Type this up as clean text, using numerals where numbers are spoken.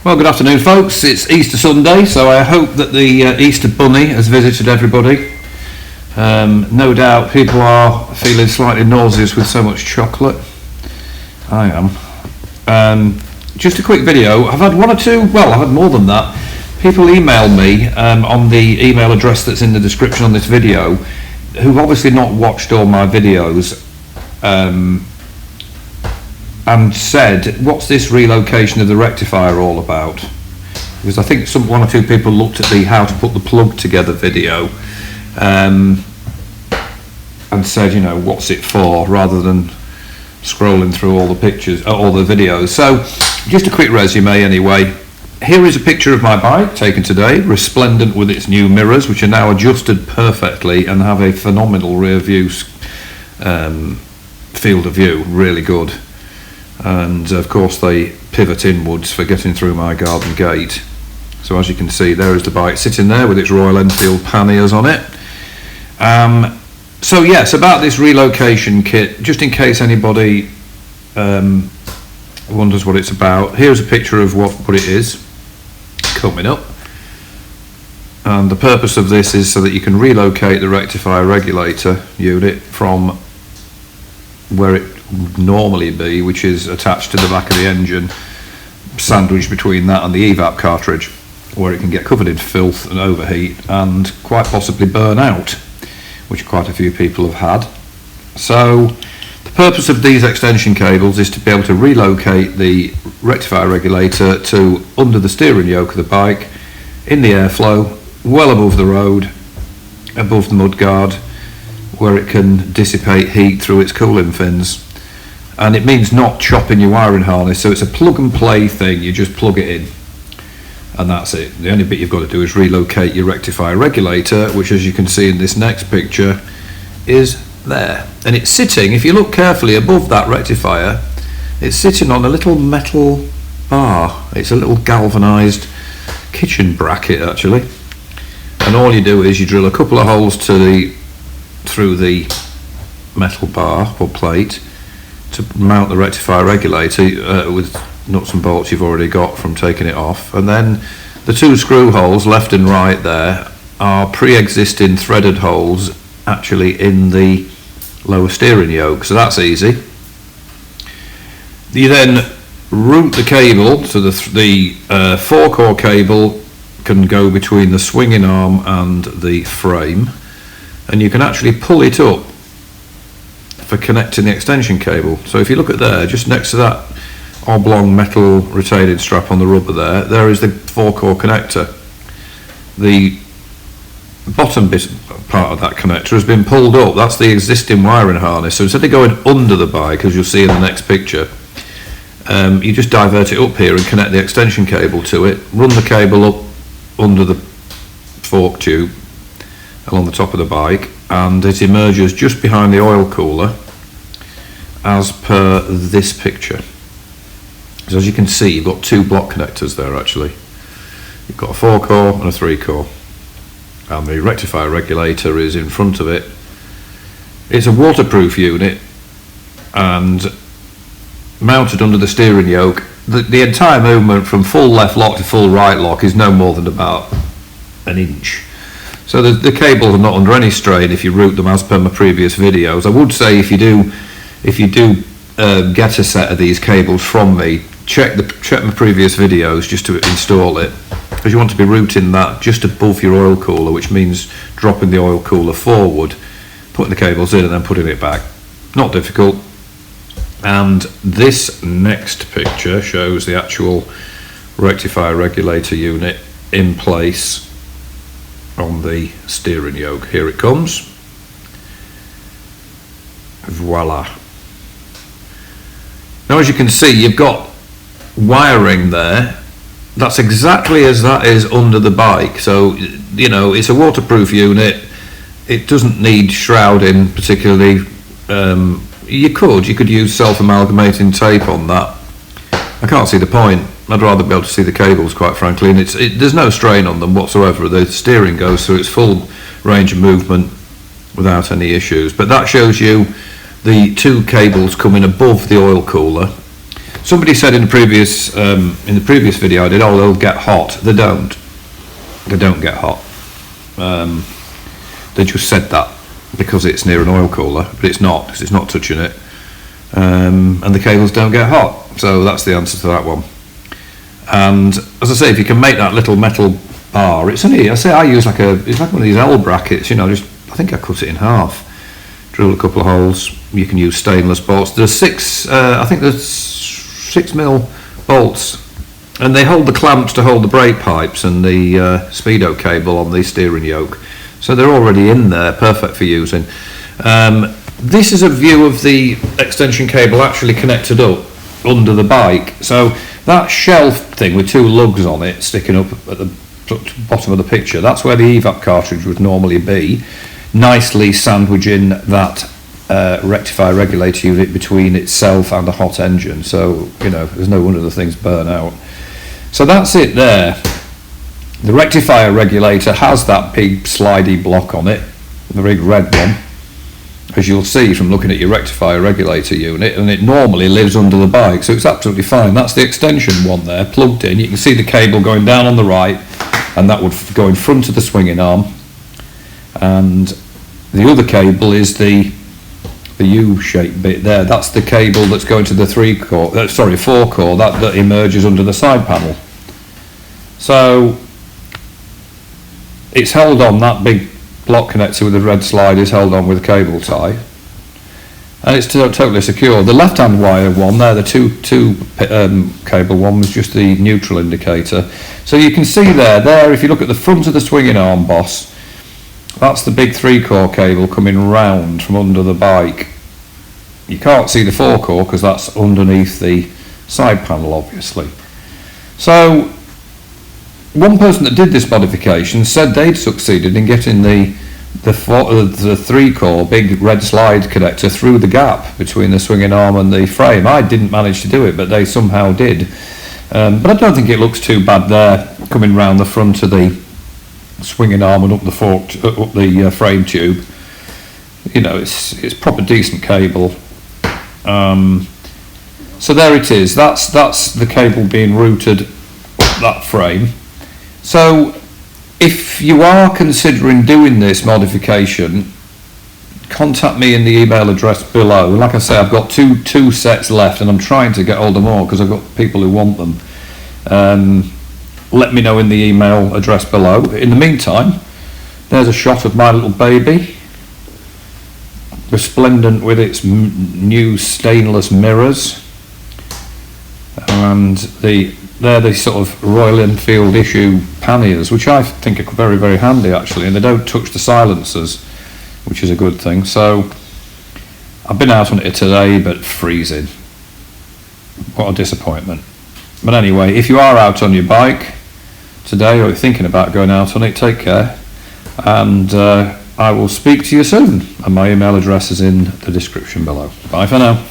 Well, good afternoon, folks. It's Easter Sunday, so I hope that the Easter Bunny has visited everybody. No doubt people are feeling slightly nauseous with so much chocolate. I am. Just a quick video. I've had one or two, well, I've had more than that. People email me on the email address that's in the description on this video, who've obviously not watched all my videos, and said, what's this relocation of the rectifier all about? Because I think one or two people looked at the how to put the plug together video and said, you know, what's it for, rather than scrolling through all the pictures, all the videos. So just a quick resume anyway. Here is a picture of my bike taken today, resplendent with its new mirrors, which are now adjusted perfectly and have a phenomenal rear view field of view, really good. And of course they pivot inwards for getting through my garden gate. So as you can see, there is the bike sitting there with its Royal Enfield panniers on it. So yes, about this relocation kit, just in case anybody wonders what it's about, here's a picture of what it is coming up. And the purpose of this is so that you can relocate the rectifier regulator unit from where it would normally be, which is attached to the back of the engine, sandwiched between that and the evap cartridge, where it can get covered in filth and overheat and quite possibly burn out, which quite a few people have had. So the purpose of these extension cables is to be able to relocate the rectifier regulator to under the steering yoke of the bike, in the airflow, well above the road, above the mudguard, where it can dissipate heat through its cooling fins. And it means not chopping your wiring harness, so it's a plug and play thing. You just plug it in and that's it. The only bit you've got to do is relocate your rectifier regulator, which, as you can see in this next picture, is there. And it's sitting, if you look carefully above that rectifier, it's sitting on a little metal bar. It's a little galvanized kitchen bracket actually, and all you do is you drill a couple of holes through the metal bar or plate to mount the rectifier regulator with nuts and bolts you've already got from taking it off, and then the two screw holes left and right there are pre-existing threaded holes actually in the lower steering yoke, so that's easy. You then route the cable, so the 4-core cable can go between the swinging arm and the frame, and you can actually pull it up for connecting the extension cable. So if you look at there, just next to that oblong metal retaining strap on the rubber there is the 4-core connector. The bottom part of that connector has been pulled up. That's the existing wiring harness. So instead of going under the bike, as you'll see in the next picture, you just divert it up here and connect the extension cable to it, run the cable up under the fork tube along the top of the bike, and it emerges just behind the oil cooler as per this picture. So as you can see, you've got two block connectors there actually. You've got a 4-core and a 3-core, and the rectifier regulator is in front of it. It's a waterproof unit and mounted under the steering yoke. The entire movement from full left lock to full right lock is no more than about an inch. So the cables are not under any strain if you route them as per my previous videos. I would say if you do get a set of these cables from me, check my previous videos just to install it, because you want to be routing that just above your oil cooler, which means dropping the oil cooler forward, putting the cables in and then putting it back. Not difficult. And this next picture shows the actual rectifier regulator unit in place on the steering yoke. Here it comes. Voila. Now as you can see, you've got wiring there. That's exactly as that is under the bike. So, you know, it's a waterproof unit. It doesn't need shrouding particularly. You could use self-amalgamating tape on that. I can't see the point. I'd rather be able to see the cables, quite frankly, and there's no strain on them whatsoever. The steering goes through its full range of movement without any issues. But that shows you the two cables coming above the oil cooler. Somebody said in the previous video I did, oh, they'll get hot. They don't get hot. They just said that because it's near an oil cooler, but it's not, because it's not touching it, and the cables don't get hot. So that's the answer to that one. And as I say, if you can make that little metal bar, it's only, I use it's like one of these L brackets, I think I cut it in half, drill a couple of holes. You can use stainless bolts. There's I think there's 6mm bolts, and they hold the clamps to hold the brake pipes and the speedo cable on the steering yoke, so they're already in there, perfect for using. This is a view of the extension cable actually connected up under the bike. So that shelf thing with two lugs on it sticking up at the bottom of the picture, that's where the evap cartridge would normally be, nicely sandwiching that rectifier regulator unit between itself and a hot engine, so there's no wonder the things burn out. So that's it there. The rectifier regulator has that big slidey block on it, the big red one, as you'll see from looking at your rectifier regulator unit, and it normally lives under the bike, so it's absolutely fine. That's the extension one there, plugged in. You can see the cable going down on the right, and that would go in front of the swinging arm, and the other cable is the U-shaped bit there. That's the cable that's going to the 4-core that emerges under the side panel. So it's held on, that big block connector with the red slide is held on with a cable tie, and it's totally secure. The left-hand wire one there, the two cable one, was just the neutral indicator. So you can see there if you look at the front of the swinging arm boss, that's the big 3-core cable coming round from under the bike. You can't see the 4-core because that's underneath the side panel, obviously. So one person that did this modification said they'd succeeded in getting the 3-core big red slide connector through the gap between the swinging arm and the frame. I didn't manage to do it, but they somehow did. But I don't think it looks too bad there, coming round the front of the swinging arm and up the frame tube. It's proper decent cable. So there it is. That's the cable being routed up that frame. So if you are considering doing this modification, contact me in the email address below. Like I say, I've got two sets left, and I'm trying to get hold of more because I've got people who want them. Let me know in the email address below. In the meantime, there's a shot of my little baby, resplendent with its new stainless mirrors, and they're the sort of Royal Enfield issue panniers, which I think are very, very handy actually, and they don't touch the silencers, which is a good thing. So I've been out on it today, but freezing. What a disappointment. But anyway, if you are out on your bike today, or you're thinking about going out on it, take care, and I will speak to you soon, and my email address is in the description below. Bye for now.